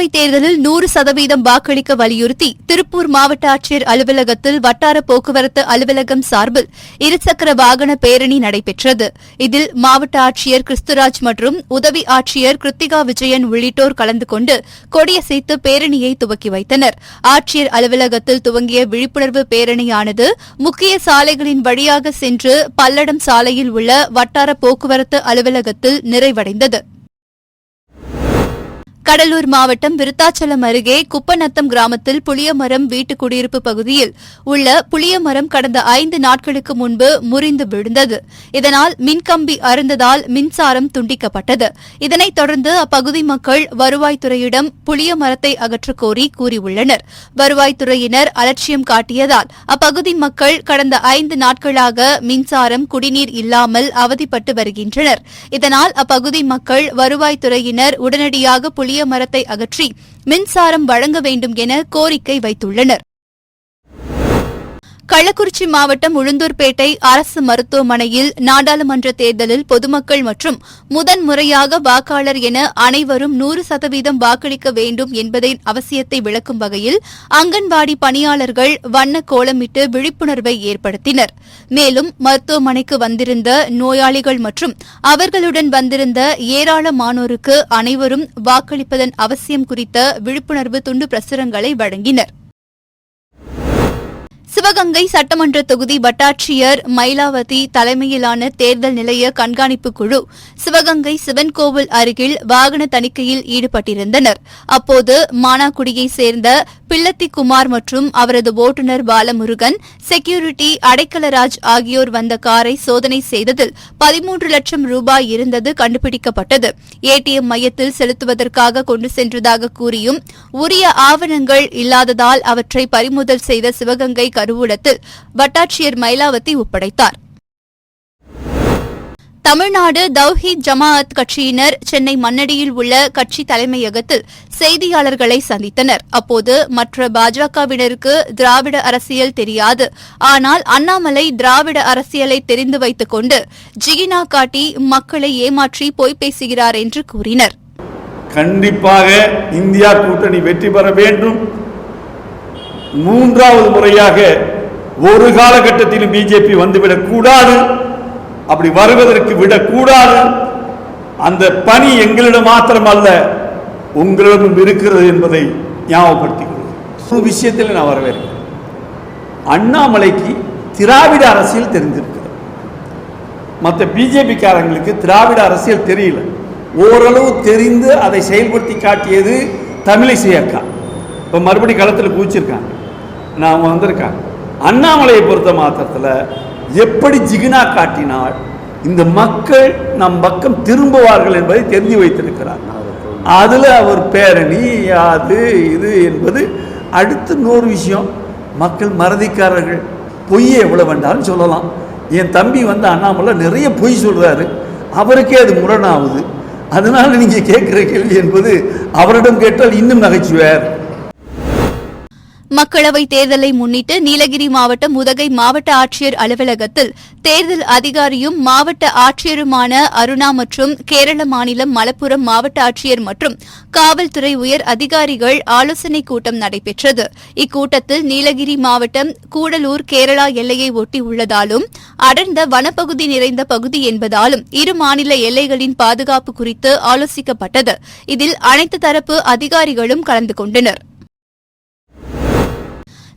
மக்களவைத் தேர்தலில் 100% வாக்களிக்க வலியுறுத்தி திருப்பூர் மாவட்ட ஆட்சியர் அலுவலகத்தில் வட்டார போக்குவரத்து அலுவலகம் சார்பில் இருசக்கர வாகன பேரணி நடைபெற்றது. இதில் மாவட்ட ஆட்சியர் கிறிஸ்துராஜ் மற்றும் உதவி ஆட்சியர் கிருத்திகா விஜயன் உள்ளிட்டோர் கலந்து கொண்டு கொடியசைத்து பேரணியை துவக்கி வைத்தனர். ஆட்சியர் அலுவலகத்தில் துவங்கிய விழிப்புணர்வு பேரணியானது முக்கிய சாலைகளின் வழியாக சென்று பல்லடம் சாலையில் உள்ள வட்டார போக்குவரத்து அலுவலகத்தில் நிறைவடைந்தது. கடலூர் மாவட்டம் விருத்தாச்சலம் அருகே குப்பநத்தம் கிராமத்தில் புளியமரம் வீட்டு குடியிருப்பு பகுதியில் உள்ள புளியமரம் கடந்த 5 நாட்களுக்கு முன்பு முறிந்து விழுந்தது. இதனால் மின்கம்பி அறுந்ததால் மின்சாரம் துண்டிக்கப்பட்டது. இதனைத் தொடர்ந்து அப்பகுதி மக்கள் வருவாய்த்துறையிடம் புளியமரத்தை அகற்றக் கோரி கூறியுள்ளனர். வருவாய்த்துறையினர் அலட்சியம் காட்டியதால் அப்பகுதி மக்கள் கடந்த 5 நாட்களாக மின்சாரம், குடிநீர் இல்லாமல் அவதிப்பட்டு வருகின்றனர். இதனால் அப்பகுதி மக்கள் வருவாய்த்துறையினர் உடனடியாக மரத்தை அகற்றி மின்சாரம் வழங்க வேண்டும் என கோரிக்கை வைத்துள்ளனர். கள்ளக்குறிச்சி மாவட்டம் உளுந்தூர்பேட்டை அரசு மருத்துவமனையில் நாடாளுமன்ற தேர்தலில் பொதுமக்கள் மற்றும் முதன்முறையாக வாக்காளர் என அனைவரும் 100% வாக்களிக்க வேண்டும் என்பதன் அவசியத்தை விளக்கும் வகையில் அங்கன்வாடி பணியாளர்கள் வண்ண கோலமிட்டு விழிப்புணர்வை ஏற்படுத்தினர். மேலும் மருத்துவமனைக்கு வந்திருந்த நோயாளிகள் மற்றும் அவர்களுடன் வந்திருந்த ஏராளமானோருக்கு அனைவரும் வாக்களிப்பதன் அவசியம் குறித்த விழிப்புணர்வு துண்டு பிரசுரங்களை வழங்கினர். சிவகங்கை சட்டமன்ற தொகுதி வட்டாட்சியர் மயிலாவதி தலைமையிலான தேர்தல் நிலைய கண்காணிப்பு குழு சிவகங்கை சிவன் கோவில் அருகில் வாகன தணிக்கையில் ஈடுபட்டிருந்தனர். அப்போது மானாக்குடியைச் சேர்ந்த பிள்ளத்திக்குமார் மற்றும் அவரது ஓட்டுநர் பாலமுருகன், செக்யூரிட்டி அடைக்கலராஜ் ஆகியோர் வந்த காரை சோதனை செய்ததில் 13 லட்சம் ரூபாய் இருந்தது கண்டுபிடிக்கப்பட்டது. ஏடிஎம் மையத்தில் செலுத்துவதற்காக கொண்டு சென்றதாக கூறியும் உரிய ஆவணங்கள் இல்லாததால் அவற்றை பறிமுதல் செய்த சிவகங்கை கருவூலத்தில் வட்டாட்சியர் மயிலாவதி ஒப்படைத்தார். தமிழ்நாடு தவ்ஹீத் ஜமாஅத் கட்சியினர் சென்னை மண்ணடியில் உள்ள கட்சி தலைமையகத்தில் செய்தியாளர்களை சந்தித்தனர். அப்போது மற்ற பாஜகவினருக்கு திராவிட அரசியல் தெரியாது, ஆனால் அண்ணாமலை திராவிட அரசியலை தெரிந்து வைத்துக் கொண்டு ஜிகினா காட்டி மக்களை ஏமாற்றி பொய் பேசுகிறார் என்று கூறினர். கண்டிப்பாக இந்தியா கூட்டணி வெற்றி பெற வேண்டும். 3வது முறையாக ஒரு காலகட்டத்திலும் பிஜேபி வந்துவிடக் கூடாது. அப்படி வருவதற்கு விடக்கூடாது. அந்த பணி எங்களிடம் மாத்திரமல்ல, உங்களிடம் இருக்கிறது என்பதை ஞாபகப்படுத்திக் ஒரு விஷயத்தில் நான் வரவேற்கிறேன். அண்ணாமலைக்கு திராவிட அரசியல் தெரிஞ்சிருக்கிறது. மற்ற பிஜேபி காரங்களுக்கு திராவிட அரசியல் தெரியல. ஓரளவு தெரிந்து அதை செயல்படுத்தி காட்டியது தமிழிசை அக்கா. இப்போ மறுபடி களத்தில் கூச்சிருக்காங்க, நான் வந்திருக்காங்க. அண்ணாமலையை பொறுத்த மாத்திரத்தில் எப்படி ஜிகினா காட்டினால் இந்த மக்கள் நம் பக்கம் திரும்புவார்கள் என்பதை தெரிந்து வைத்திருக்கிறார். அதில் அவர் பேரணி அது இது என்பது அடுத்து இன்னொரு விஷயம். மக்கள் மறதிக்காரர்கள், பொய்யை எவ்வளோ வேண்டாலும் சொல்லலாம். என் தம்பி அண்ணாமலை நிறைய பொய் சொல்கிறாரு, அவருக்கே அது முரணாகுது. அதனால் நீங்கள் கேட்குற கேள்வி என்பது அவரிடம் கேட்டால் இன்னும் நகைச்சுவார். மக்களவைத் தேர்தலை முன்னிட்டு நீலகிரி மாவட்டம் உதகை மாவட்ட ஆட்சியர் அலுவலகத்தில் தேர்தல் அதிகாரியும் மாவட்ட ஆட்சியருமான அருணா மற்றும் கேரள மாநிலம் மலப்புரம் மாவட்ட ஆட்சியர் மற்றும் காவல்துறை உயர் அதிகாரிகள் ஆலோசனைக் கூட்டம் நடைபெற்றது. இக்கூட்டத்தில் நீலகிரி மாவட்டம் கூடலூர் கேரளா எல்லையை ஒட்டி உள்ளதாலும் அடர்ந்த வனப்பகுதி நிறைந்த பகுதி என்பதாலும் இரு மாநில எல்லைகளின் பாதுகாப்பு குறித்து ஆலோசிக்கப்பட்டது. இதில் அனைத்து தரப்பு அதிகாரிகளும் கலந்து கொண்டனர்.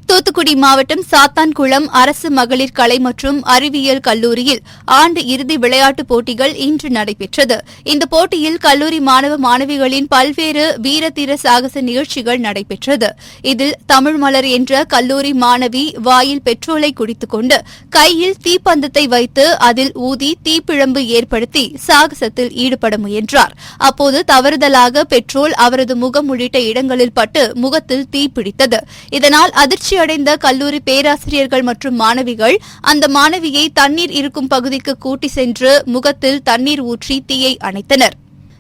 தூத்துக்குடி மாவட்டம் சாத்தான்குளம் அரசு மகளிர் கலை மற்றும் அறிவியல் கல்லூரியில் ஆண்டு இறுதி விளையாட்டுப் போட்டிகள் இன்று நடைபெற்றது. இந்த போட்டியில் கல்லூரி மாணவ மாணவிகளின் பல்வேறு வீரதீர சாகச நிகழ்ச்சிகள் நடைபெற்றது. இதில் தமிழ் மலர் என்ற கல்லூரி மாணவி வாயில் பெட்ரோலை குடித்துக் கொண்டு கையில் தீப்பந்தத்தை வைத்து அதில் ஊதி தீப்பிழம்பு ஏற்படுத்தி சாகசத்தில் ஈடுபட முயன்றார். அப்போது தவறுதலாக பெட்ரோல் அவரது முகம் உள்ளிட்ட இடங்களில் பட்டு முகத்தில் தீப்பிடித்தது. இதனால் அதிர்ச்சி அடைந்த கல்லூரி பேராசிரியர்கள் மற்றும் மாணவிகள் அந்த மாணவியை தண்ணீர் இருக்கும் பகுதிக்கு கூட்டி சென்று முகத்தில் தண்ணீர் ஊற்றி தீயை அணைத்தனர்.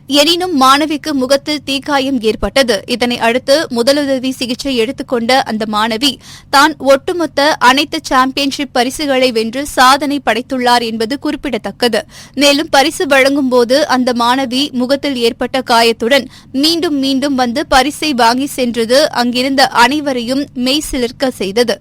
எனினும் மாணவிக்கு முகத்தில் தீக்காயம் ஏற்பட்டது. இதனை அடுத்து முதலுதவி சிகிச்சை எடுத்துக்கொண்ட அந்த மாணவி தான் ஒட்டுமொத்த அனைத்து சாம்பியன்ஷிப் பரிசுகளை வென்று சாதனை படைத்துள்ளார் என்பது குறிப்பிடத்தக்கது. மேலும் பரிசு வழங்கும் போது அந்த மாணவி முகத்தில் ஏற்பட்ட காயத்துடன் மீண்டும் மீண்டும் வந்து பரிசை வாங்கி சென்றது அங்கிருந்த அனைவரையும் மெய்சிலிர்க்க செய்தது.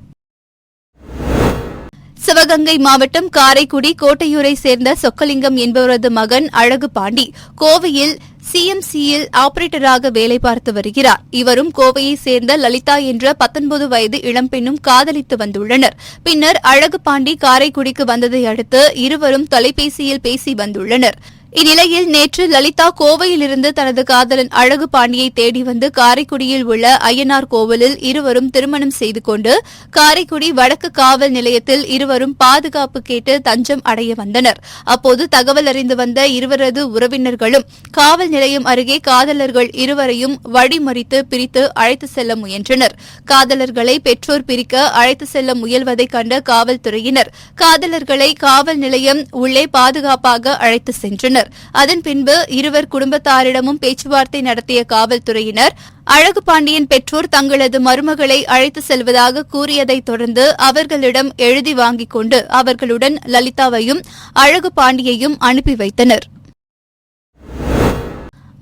சிவகங்கை மாவட்டம் காரைக்குடி கோட்டையூரை சேர்ந்த சொக்கலிங்கம் என்பவரது மகன் அழகு பாண்டி கோவையில் சிஎம்சியில் ஆபரேட்டராக வேலை பார்த்து வருகிறார். இவரும் கோவையை சேர்ந்த லலிதா என்ற 19 வயது இளம்பெண்ணும் காதலித்து வந்துள்ளனர். பின்னர் அழகு பாண்டி காரைக்குடிக்கு வந்ததை அடுத்து இருவரும் தொலைபேசியில் பேசி வந்துள்ளனர். இந்நிலையில் நேற்று லலிதா கோவையிலிருந்து தனது காதலன் அழகு பாண்டியை தேடி வந்து காரைக்குடியில் உள்ள அய்யனார் கோவிலில் இருவரும் திருமணம் செய்து கொண்டு காரைக்குடி வடக்கு காவல் நிலையத்தில் இருவரும் பாதுகாப்பு கேட்டு தஞ்சம் அடைய வந்தனர். அப்போது தகவல் அறிந்து வந்த இருவரது உறவினர்களும் காவல் நிலையம் அருகே காதலர்கள் இருவரையும் வழிமறித்து பிரித்து அழைத்து செல்ல முயன்றனர். காதலர்களை பெற்றோர் பிரிக்க அழைத்து செல்ல முயல்வதை கண்ட காவல்துறையினர் காதலர்களை காவல் நிலையம் உள்ளே பாதுகாப்பாக அழைத்து சென்றனர். அதன் பின்பு இருவர் குடும்பத்தாரிடமும் பேச்சுவார்த்தை நடத்திய காவல்துறையினர் அழகு பாண்டியன் பெற்றோர் தங்களது மருமகளை அழைத்து செல்வதாக கூறியதைத் தொடர்ந்து அவர்களிடம் எழுதி வாங்கிக் கொண்டு அவர்களுடன் லலிதாவையும் அழகு பாண்டியையும் அனுப்பி வைத்தனர்.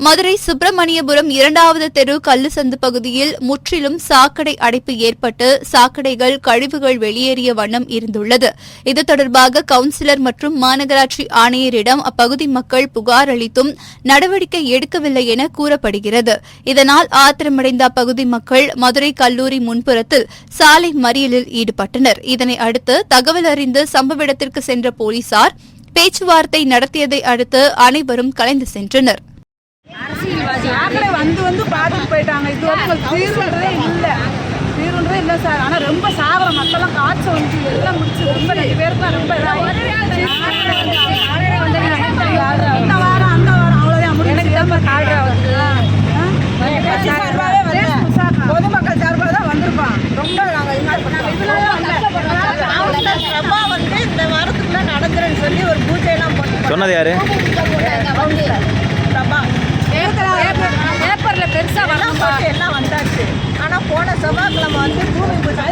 மதுரை சுப்பிரமணியபுரம் 2வது தெரு கல்லுசந்து பகுதியில் முற்றிலும் சாக்கடை அடைப்பு ஏற்பட்டு சாக்கடைகள் கழிவுகள் வெளியேறிய வண்ணம் இருந்துள்ளது. இது தொடர்பாக கவுன்சிலர் மற்றும் மாநகராட்சி ஆணையரிடம் அப்பகுதி மக்கள் புகார் அளித்தும் நடவடிக்கை எடுக்கவில்லை என கூறப்படுகிறது. இதனால் ஆத்திரமடைந்த அப்பகுதி மக்கள் மதுரை கல்லூரி முன்புறத்தில் சாலை மறியலில் ஈடுபட்டனர். இதனை அடுத்து தகவல் அறிந்து சம்பவ இடத்திற்கு சென்ற போலீசார் பேச்சுவார்த்தை நடத்தியதை அடுத்து அனைவரும் கலைந்து சென்றனர். சாக்கடை வந்து பார்த்துட்டு போயிட்டாங்க. இது வரைக்கும் தீர்வுன்றதே இல்லை சார். ஆனால் ரொம்ப சாகிற மக்கள்லாம் காய்ச்ச வந்து எல்லாம் முடிச்சு ரொம்ப 2 பேருக்குலாம் ரொம்ப இந்த வாரம் அந்த வாரம் அவ்வளோதான் பொதுமக்கள் சார்பாக தான் வந்திருக்கோம். ரொம்ப நாங்கள் வந்து இந்த வாரத்துக்குள்ள நடந்துருன்னு சொல்லி ஒரு பூஜையெல்லாம் போட்டு சொன்னது யாரு? பேப்பர்ல பெருசா வரணும் எல்லாம் வந்தாச்சு. ஆனா போன செவ்வாய்க்கிழமை வந்து பூமி பூஜை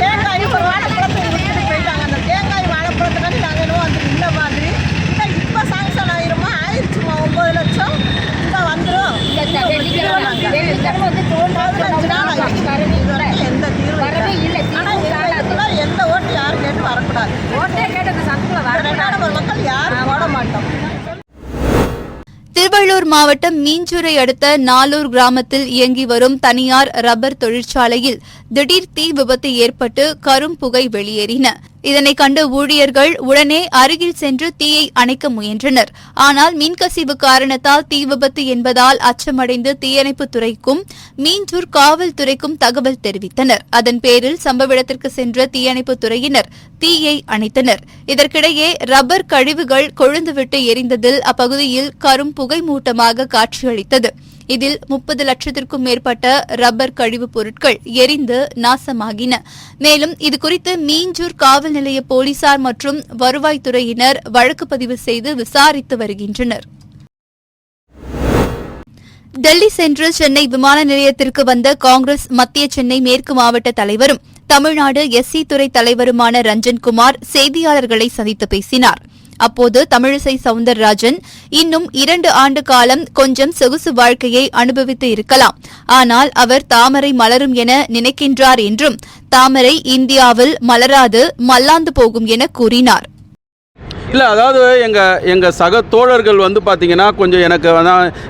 தேங்காய் ஒரு வாழைப்பழத்தை விட்டுட்டு போயிட்டாங்க. அந்த தேங்காய் வாழைப்பழத்துக்காண்டி நாங்கள் என்னவோ வந்து இந்த மாதிரி இப்போ சாங்ஷன் ஆயிருமா ஆயிடுச்சுமா 9 லட்சம் இந்த வந்துடும். எந்த தீர்வு இல்லை. ஆனால் எந்த ஓட்டு யாரும் கேட்டு வரக்கூடாது. ஓட்டே கேட்டது சத்துல வர மக்கள் யாரும் போட மாட்டோம். திருவள்ளூர் மாவட்டம் மீஞ்சூரை அடுத்த நாலூர் கிராமத்தில் இயங்கி வரும் தனியார் ரப்பர் தொழிற்சாலையில் திடீர் தீ விபத்து ஏற்பட்டு கரும்புகை வெளியேறின. இதனை கண்ட ஊழியர்கள் உடனே அருகில் சென்று தீயை அணைக்க முயன்றனர். ஆனால் மின்கசிவு காரணத்தால் தீ விபத்து என்பதால் அச்சமடைந்து தீயணைப்புத் துறைக்கும் மீஞ்சூர் காவல்துறைக்கும் தகவல் தெரிவித்தனர். அதன் பேரில் சம்பவ இடத்திற்கு சென்ற தீயணைப்புத் துறையினர் தீயை அணைத்தனர். இதற்கிடையே ரப்பர் கழிவுகள் கொழுந்துவிட்டு எரிந்ததில் அப்பகுதியில் கரும் புகை மூட்டமாக காட்சியளித்தது. இதில் 30 லட்சத்திற்கும் மேற்பட்ட ரப்பர் கழிவுப் பொருட்கள் எரிந்து நாசமாகின. மேலும் இதுகுறித்து மீஞ்சூர் காவல் நிலைய போலீசார் மற்றும் வருவாய்த்துறையினர் வழக்கு பதிவு செய்து விசாரித்து வருகின்றனர். டெல்லி சென்று சென்னை விமான நிலையத்திற்கு வந்த காங்கிரஸ் மத்திய சென்னை மேற்கு மாவட்ட தலைவரும் தமிழ்நாடு எஸ்சி துறை தலைவருமான ரஞ்சன்குமார் செய்தியாளர்களை சந்தித்து பேசினார். அப்போது தமிழிசை சவுந்தரராஜன் இன்னும் 2 ஆண்டு காலம் கொஞ்சம் சொகுசு வாழ்க்கையை அனுபவித்து இருக்கலாம், ஆனால் அவர் தாமரை மலரும் என நினைக்கின்றார் என்றும் தாமரை இந்தியாவில் மலராது மல்லாந்து போகும் என கூறினார். இல்லை, அதாவது எங்கள் சக தோழர்கள் வந்து பார்த்திங்கன்னா கொஞ்சம் எனக்கு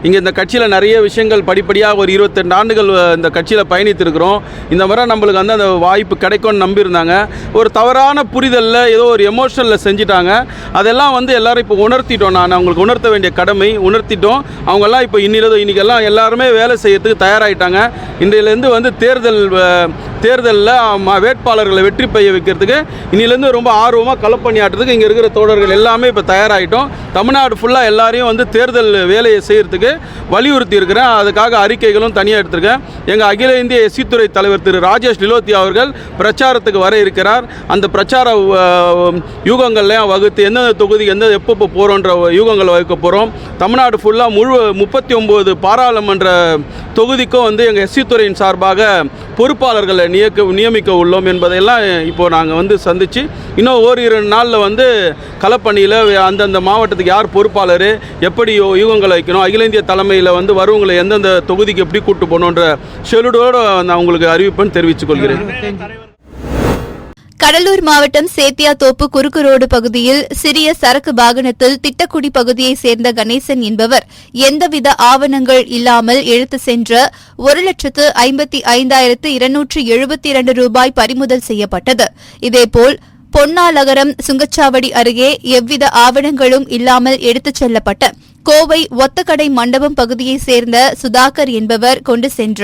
இங்கே இந்த கட்சியில் நிறைய விஷயங்கள் படிப்படியாக ஒரு 22 ஆண்டுகள் இந்த கட்சியில் பயணித்திருக்கிறோம். இந்த முறை நம்மளுக்கு வந்து அந்த வாய்ப்பு கிடைக்கும்னு நம்பியிருந்தாங்க. ஒரு தவறான புரிதலில் ஏதோ ஒரு எமோஷனில் செஞ்சுட்டாங்க. அதெல்லாம் வந்து எல்லோரும் இப்போ உணர்த்திட்டோம். நான் அவங்களுக்கு உணர்த்த வேண்டிய கடமை உணர்த்திட்டோம். அவங்கெல்லாம் இப்போ இன்றைக்கெல்லாம் எல்லாருமே வேலை செய்யறதுக்கு தயாராகிட்டாங்க. இன்றையிலேருந்து வந்து தேர்தல் தேர்தலில் வேட்பாளர்களை வெற்றி பெய்ய வைக்கிறதுக்கு இன்னிலேருந்து ரொம்ப ஆர்வமாக களப்பணியாற்றுறதுக்கு இங்கே இருக்கிற தோழர்கள் எல்லாமே இப்போ தயாராகிட்டோம். தமிழ்நாடு ஃபுல்லாக எல்லாரையும் வந்து தேர்தல் வேலையை செய்கிறதுக்கு வலியுறுத்தி இருக்கிறேன். அதுக்காக அறிக்கைகளும் தனியாக எடுத்திருக்கேன். எங்கள் அகில இந்திய எஸ்சி துறை தலைவர் திரு ராஜேஷ் லிலோத்தி அவர்கள் பிரச்சாரத்துக்கு வர இருக்கிறார். அந்த பிரச்சார யூகங்கள்லாம் வகுத்து எந்தெந்த தொகுதி எப்போ போகிறோன்ற யூகங்களை வகுக்க போகிறோம். தமிழ்நாடு ஃபுல்லாக 39 பாராளுமன்ற தொகுதிக்கும் வந்து எங்கள் எஸ்சி துறையின் சார்பாக பொறுப்பாளர்களை நியமிக்க உள்ளோம் என்பதையெல்லாம் இப்போது நாங்கள் வந்து சந்தித்து இன்னும் ஓரிரு நாளில் வந்து களப்பணியில் அந்தந்த மாவட்டத்துக்கு யார் பொறுப்பாளர், எப்படி யூகங்களை வைக்கணும், அகில இந்திய தலைமையில் வந்து வருவங்களை எந்தெந்த தொகுதிக்கு எப்படி கூட்டு போகணுன்ற ஷெடியூலோடு நான் உங்களுக்கு அறிவிப்புன்னு தெரிவித்துக் கொள்கிறேன். கடலூர் மாவட்டம் சேத்தியாத்தோப்பு குறுக்கு ரோடு பகுதியில் சிறிய சரக்கு வாகனத்தில் திட்டக்குடி பகுதியைச் சேர்ந்த கணேசன் என்பவர் எந்தவித ஆவணங்கள் இல்லாமல் எடுத்து சென்ற 1,55,272 ரூபாய் பறிமுதல் செய்யப்பட்டது. இதேபோல் பொன்னாலகரம் சுங்கச்சாவடி அருகே எவ்வித ஆவணங்களும் இல்லாமல் எடுத்துச் செல்லப்பட்ட கோவை ஒத்தக்கடை மண்டபம் பகுதியைச் சேர்ந்த சுதாகர் என்பவர் கொண்டு சென்ற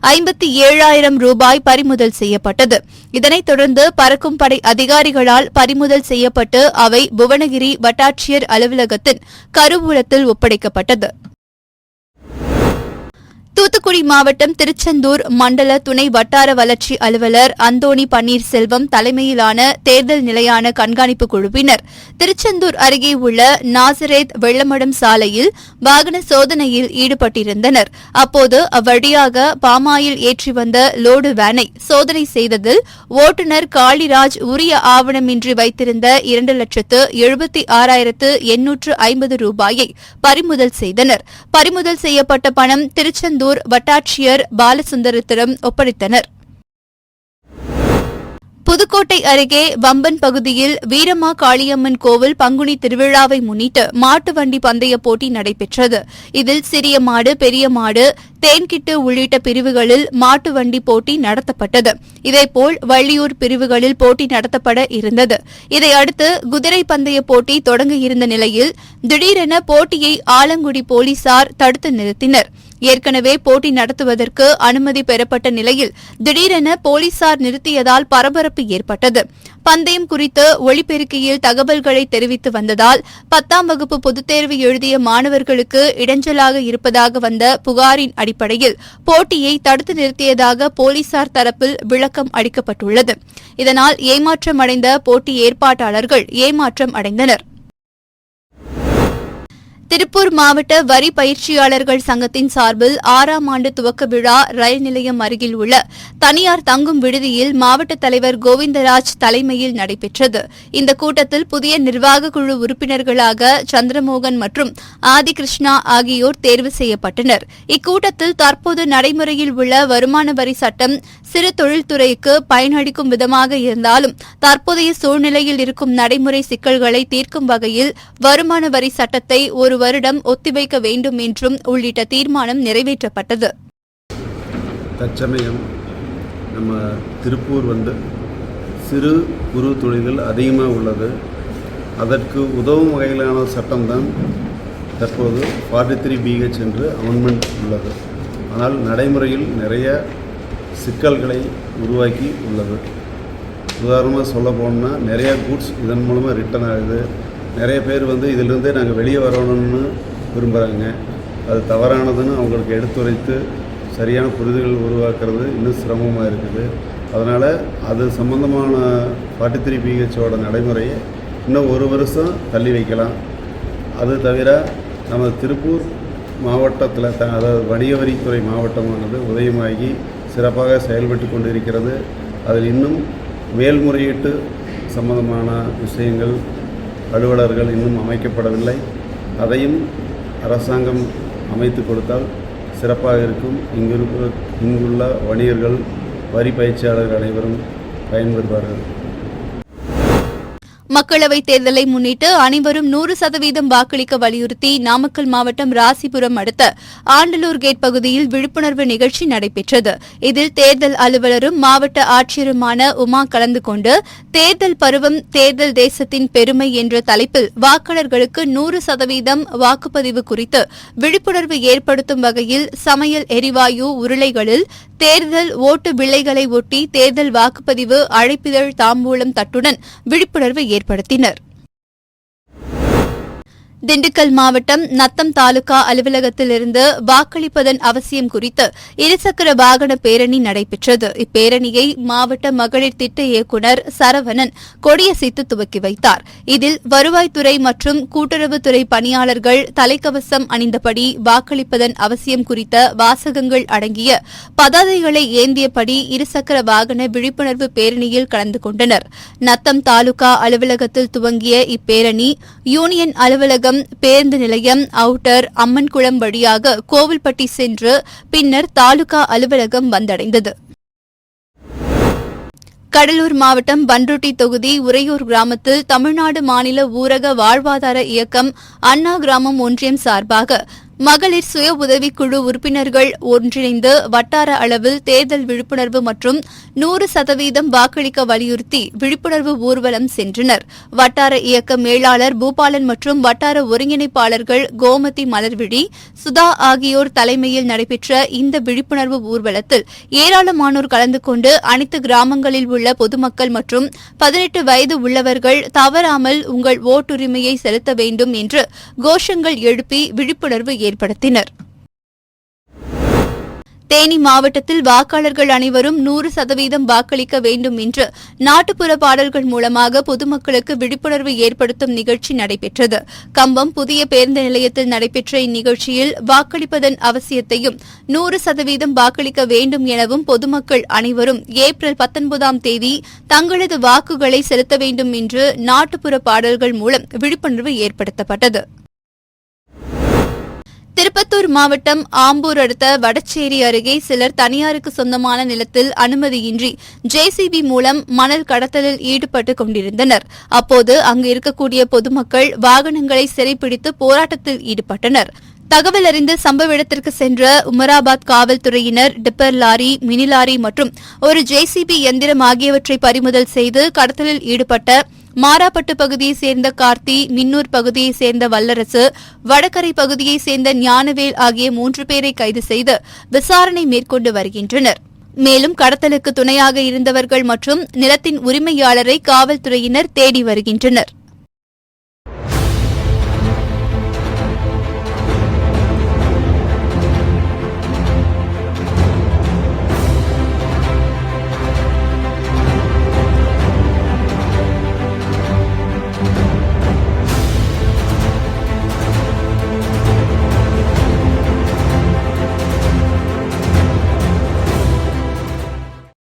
57,000 ரூபாய் பறிமுதல் செய்யப்பட்டது. இதனைத் தொடர்ந்து பறக்கும் படை அதிகாரிகளால் பறிமுதல் செய்யப்பட்டு அவை புவனகிரி வட்டாட்சியர் அலுவலகத்தின் கருவூலத்தில் ஒப்படைக்கப்பட்டது. தூத்துக்குடி மாவட்டம் திருச்செந்தூர் மண்டல துணை வட்டார வளர்ச்சி அலுவலர் அந்தோணி பன்னீர்செல்வம் தலைமையிலான தேர்தல் நிலையான கண்காணிப்பு குழுவினர் திருச்செந்தூர் அருகே உள்ள நாசரேத் வெள்ளமடம் சாலையில் வாகன சோதனையில் ஈடுபட்டிருந்தனர். அப்போது அவ்வழியாக பாமாயில் ஏற்றி வந்த லோடு வேனை சோதனை செய்ததில் ஓட்டுநர் காளிராஜ் உரிய ஆவணமின்றி வைத்திருந்த 2,76,850 ரூபாயை பறிமுதல் செய்தனர். பறிமுதல் செய்யப்பட்ட பணம் திருச்செந்தூர் வட்டாட்சியர் பாலசுந்தரத்திடம் ஒப்படைத்தனர். புதுக்கோட்டை அருகே வம்பன் பகுதியில் வீரமா காளியம்மன் கோவில் பங்குனி திருவிழாவை முன்னிட்டு மாட்டு வண்டி பந்தய போட்டி நடைபெற்றது. இதில் சிறிய மாடு, பெரிய மாடு, தேன்கிட்டு உள்ளிட்ட பிரிவுகளில் மாட்டு வண்டி போட்டி நடத்தப்பட்டது. இதேபோல் வள்ளியூர் பிரிவுகளில் போட்டி நடத்தப்பட இருந்தது. இதையடுத்து குதிரை பந்தய போட்டி தொடங்க இருந்த நிலையில் திடீரென போட்டியை ஆலங்குடி போலீசார் தடுத்து நிறுத்தினர். ஏற்கனவே போட்டி நடத்துவதற்கு அனுமதி பெறப்பட்ட நிலையில் திடீரென போலீசார் நிறுத்தியதால் பரபரப்பு ஏற்பட்டது. பந்தயம் குறித்து ஒலிபெருக்கியில் தகவல்களை தெரிவித்து வந்ததால் 10ஆம் வகுப்பு பொதுத் தேர்வு எழுதிய மாணவர்களுக்கு இடைஞ்சலாக இருப்பதாக வந்த புகாரின் அடிப்படையில் போட்டியை தடுத்து நிறுத்தியதாக போலீசார் தரப்பில் விளக்கம் அளிக்கப்பட்டுள்ளது. இதனால் ஏமாற்றமடைந்த போட்டி ஏற்பாட்டாளர்கள் ஏமாற்றம் அடைந்தனர். திருப்பூர் மாவட்ட வரி பயிற்சியாளர்கள் சங்கத்தின் சார்பில் 6ஆம் ஆண்டு துவக்க விழா ரயில் நிலையம் அருகில் உள்ள தனியார் தங்கும் விடுதியில் மாவட்ட தலைவர் கோவிந்தராஜ் தலைமையில் நடைபெற்றது. இந்த கூட்டத்தில் புதிய நிர்வாக குழு உறுப்பினர்களாக சந்திரமோகன் மற்றும் ஆதிகிருஷ்ணா ஆகியோர் தேர்வு செய்யப்பட்டனர். இக்கூட்டத்தில் தற்போது நடைமுறையில் உள்ள வருமான வரி சட்டம் சிறு தொழில்துறைக்கு பயனளிக்கும் விதமாக இருந்தாலும் தற்போதைய சூழ்நிலையில் இருக்கும் நடைமுறை சிக்கல்களை தீர்க்கும் வகையில் வருமான வரி சட்டத்தை ஒரு வருடம் ஒத்திவைக்க வேண்டும் என்றும் உள்ளிட்ட தீர்மானம் நிறைவேற்றப்பட்டது. தற்சமயம் நம்ம திருப்பூர் சிறு குறு தொழில்கள் அதிகமாக உள்ளது. அதற்கு உதவும் வகையிலான சட்டம்தான் தற்போது 43BH என்று அமெண்ட்மெண்ட் உள்ளது. ஆனால் நடைமுறையில் நிறைய சிக்கல்களை உருவாக்கி உள்ளது. உதாரணமாக சொல்ல போனோம்னா நிறையா கூட்ஸ் இதன் மூலமாக ரிட்டர்ன் ஆகுது. நிறைய பேர் இதிலிருந்தே நாங்கள் வெளியே வரணும்னு விரும்புகிறாங்க. அது தவறானதுன்னு அவங்களுக்கு எடுத்துரைத்து சரியான புரிதல்கள் உருவாக்குறது இன்னும் சிரமமாக இருக்குது. அதனால் அது சம்பந்தமான 43BHோட நடைமுறையை இன்னும் ஒரு வருஷம் தள்ளி வைக்கலாம். அது தவிர நம்ம திருப்பூர் மாவட்டத்தில் அதாவது வணிக வரித்துறை மாவட்டமானது உதயமாகி சிறப்பாக செயல்பட்டு கொண்டு இருக்கிறது. அதில் இன்னும் மேல்முறையீட்டு சம்பந்தமான விஷயங்கள் அலுவலர்கள் இன்னும் அமைக்கப்படவில்லை. அதையும் அரசாங்கம் அமைத்து கொடுத்தால் சிறப்பாக இருக்கும். இங்குள்ள வணிகர்கள், வரி பயிற்சியாளர்கள் அனைவரும் பயன்பெறுவார்கள். மக்களவைத் தேர்தலை முன்னிட்டு அனைவரும் 100% வாக்களிக்க வலியுறுத்தி நாமக்கல் மாவட்டம் ராசிபுரம் அடுத்த ஆண்டலூர் கேட் பகுதியில் விழிப்புணர்வு நிகழ்ச்சி நடைபெற்றது. இதில் தேர்தல் அலுவலரும் மாவட்ட ஆட்சியருமான உமா கலந்து கொண்டு தேர்தல் பருவம் தேர்தல் தேசத்தின் பெருமை என்ற தலைப்பில் வாக்காளர்களுக்கு 100% வாக்குப்பதிவு குறித்து விழிப்புணர்வு ஏற்படுத்தும் வகையில் சமையல் எரிவாயு உருளைகளில் தேர்தல் ஓட்டு வில்லைகளை ஒட்டி தேர்தல் வாக்குப்பதிவு அழைப்பிதழ் தாம்பூலம் தட்டுடன் விழிப்புணர்வு ஏற்படுத்தினர். திண்டுக்கல் மாவட்டம் நத்தம் தாலுகா அலுவலகத்திலிருந்து வாக்களிப்பதன் அவசியம் குறித்து இருசக்கர வாகன பேரணி நடைபெற்றது. இப்பேரணியை மாவட்ட மகளிர் திட்ட இயக்குநர் சரவணன் கொடியசைத்து துவக்கி வைத்தார். இதில் வருவாய்த்துறை மற்றும் கூட்டுறவுத்துறை பணியாளர்கள் தலைக்கவசம் அணிந்தபடி வாக்களிப்பதன் அவசியம் குறித்த வாசகங்கள் அடங்கிய பதாதைகளை ஏந்தியபடி இருசக்கர வாகன விழிப்புணர்வு பேரணியில் கலந்து கொண்டனர். நத்தம் தாலுகா அலுவலகத்தில் துவங்கிய இப்பேரணி யூனியன் அலுவலகம், பேருந்து நிலையம், அவுட்டர், அம்மன்குளம் வழியாக கோவில்பட்டி சென்று பின்னர் தாலுகா அலுவலகம் வந்தடைந்தது. கடலூர் மாவட்டம் பண்ருட்டி தொகுதி உறையூர் கிராமத்தில் தமிழ்நாடு மாநில ஊரக வாழ்வாதார இயக்கம் அண்ணா கிராமம் ஒன்றியம் சார்பாக மகளிர் சுய உதவிக்குழு உறுப்பினர்கள் ஒன்றிணைந்து வட்டார அளவில் தேர்தல் விழிப்புணர்வு மற்றும் 100% வாக்களிக்க வலியுறுத்தி விழிப்புணர்வு ஊர்வலம் சென்றனர். வட்டார இயக்க மேலாளர் பூபாலன் மற்றும் வட்டார ஒருங்கிணைப்பாளர்கள் கோமதி, மலர்விழி, சுதா ஆகியோர் தலைமையில் நடைபெற்ற இந்த விழிப்புணர்வு ஊர்வலத்தில் ஏராளமானோர் கலந்து கொண்டு அனைத்து கிராமங்களில் உள்ள பொதுமக்கள் மற்றும் 18 வயது உள்ளவர்கள் தவறாமல் உங்கள் ஓட்டுரிமையை செலுத்த வேண்டும் என்று கோஷங்கள் எழுப்பி விழிப்புணர்வு ஏற்படுத்தினர். தேனி மாவட்டத்தில் வாக்காளர்கள் அனைவரும் 100% வாக்களிக்க வேண்டும் என்று நாட்டுப்புற பாடல்கள் மூலமாக பொதுமக்களுக்கு விழிப்புணர்வு ஏற்படுத்தும் நிகழ்ச்சி நடைபெற்றது. கம்பம் புதிய பேருந்து நிலையத்தில் நடைபெற்ற இந்நிகழ்ச்சியில் வாக்களிப்பதன் அவசியத்தையும் 100% வாக்களிக்க வேண்டும் எனவும் பொதுமக்கள் அனைவரும் ஏப்ரல் 19ஆம் தேதி தங்களது வாக்குகளை செலுத்த வேண்டும் என்று நாட்டுப்புற பாடல்கள் மூலம் விழிப்புணர்வு ஏற்படுத்தப்பட்டது. திருப்பத்தூர் மாவட்டம் ஆம்பூர் அடுத்த வடச்சேரி அருகே சிலர் தனியாருக்கு சொந்தமான நிலத்தில் அனுமதியின்றி ஜேசிபி மூலம் மணல் கடத்தலில் ஈடுபட்டுக் கொண்டிருந்தனர். அப்போது அங்கு இருக்கக்கூடிய பொதுமக்கள் வாகனங்களை சிறைப்பிடித்து போராட்டத்தில் ஈடுபட்டனர். தகவல் அறிந்து சம்பவ இடத்திற்கு சென்ற உமராபாத் காவல்துறையினர் டிப்பர் லாரி, மினி லாரி மற்றும் ஒரு ஜேசிபி எந்திரம் ஆகியவற்றை பறிமுதல் செய்து கடத்தலில் ஈடுபட்ட மாராப்பட்டு பகுதியைச் சேர்ந்த கார்த்தி, மின்னூர் பகுதியைச் சேர்ந்த வல்லரசு, வடகரை பகுதியைச் சேர்ந்த ஞானவேல் ஆகிய 3 பேரை கைது செய்து விசாரணை மேற்கொண்டு வருகின்றனர். மேலும் கடத்தலுக்கு துணையாக இருந்தவர்கள் மற்றும் நிலத்தின் உரிமையாளரை காவல்துறையினர் தேடி வருகின்றனர்.